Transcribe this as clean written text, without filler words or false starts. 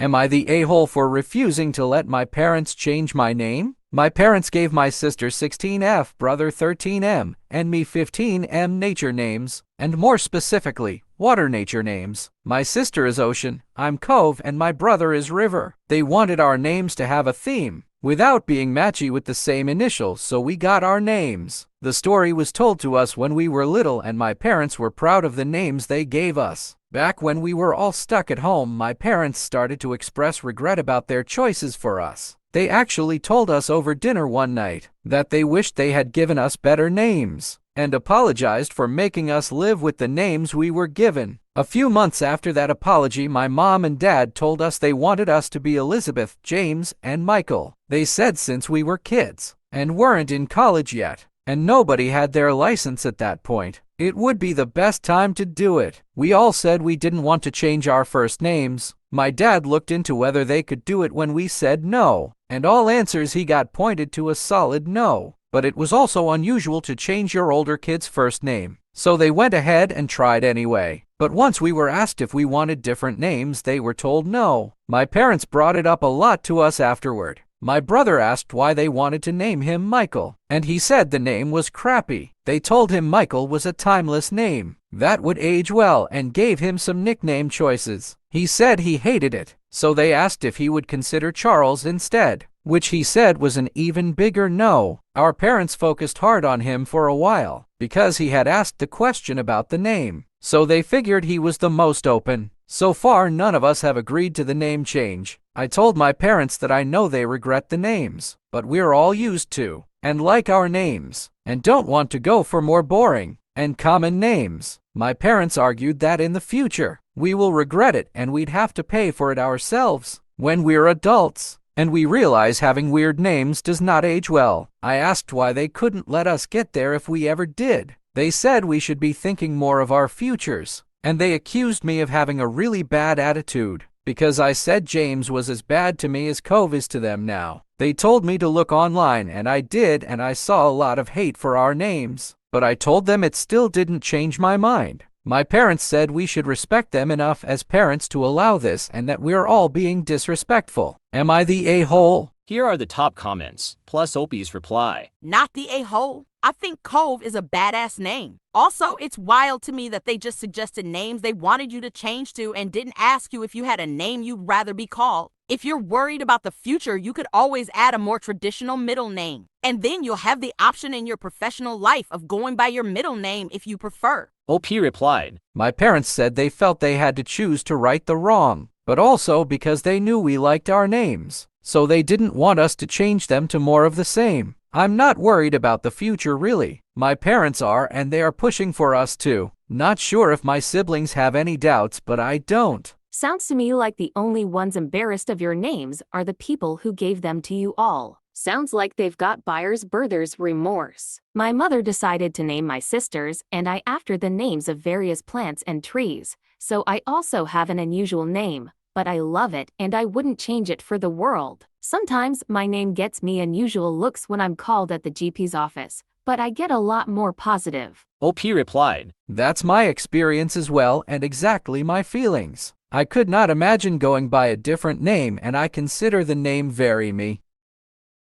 Am I the a-hole for refusing to let my parents change my name? My parents gave my sister 16F, brother 13M, and me 15M nature names, and more specifically, water nature names. My sister is Ocean, I'm Cove, and my brother is River. They wanted our names to have a theme, without being matchy with the same initials, so we got our names. The story was told to us when we were little, and my parents were proud of the names they gave us. Back when we were all stuck at home, my parents started to express regret about their choices for us. They actually told us over dinner one night that they wished they had given us better names, and apologized for making us live with the names we were given. A few months after that apology, my mom and dad told us they wanted us to be Elizabeth, James, and Michael. They said since we were kids and weren't in college yet, and nobody had their license at that point, it would be the best time to do it. We all said we didn't want to change our first names. My dad looked into whether they could do it when we said no, and all answers he got pointed to a solid no. But it was also unusual to change your older kid's first name, so they went ahead and tried anyway. But once we were asked if we wanted different names, they were told no. My parents brought it up a lot to us afterward. My brother asked why they wanted to name him Michael, and he said the name was crappy. They told him Michael was a timeless name that would age well, and gave him some nickname choices. He said he hated it, so they asked if he would consider Charles instead, which he said was an even bigger no. Our parents focused hard on him for a while, because he had asked the question about the name, so they figured he was the most open. So far, none of us have agreed to the name change. I told my parents that I know they regret the names, but we're all used to and like our names, and don't want to go for more boring and common names. My parents argued that in the future, we will regret it and we'd have to pay for it ourselves when we're adults, and we realize having weird names does not age well. I asked why they couldn't let us get there if we ever did. They said we should be thinking more of our futures, and they accused me of having a really bad attitude because I said James was as bad to me as Cove is to them now. They told me to look online, and I did, and I saw a lot of hate for our names, but I told them it still didn't change my mind. My parents said we should respect them enough as parents to allow this, and that we're all being disrespectful. Am I the a-hole? Here are the top comments, plus Opie's reply. Not the a-hole. I think Cove is a badass name. Also, it's wild to me that they just suggested names they wanted you to change to and didn't ask you if you had a name you'd rather be called. If you're worried about the future, you could always add a more traditional middle name. And then you'll have the option in your professional life of going by your middle name if you prefer. OP replied, My parents said they felt they had to choose to right the wrong, but also because they knew we liked our names, so they didn't want us to change them to more of the same. I'm not worried about the future really. My parents are, and they are pushing for us too. Not sure if my siblings have any doubts, but I don't. Sounds to me like the only ones embarrassed of your names are the people who gave them to you all. Sounds like they've got buyer's birthers remorse. My mother decided to name my sisters and I after the names of various plants and trees, so I also have an unusual name, but I love it and I wouldn't change it for the world. Sometimes my name gets me unusual looks when I'm called at the GP's office, but I get a lot more positive. OP replied, That's my experience as well and exactly my feelings. I could not imagine going by a different name, and I consider the name very me.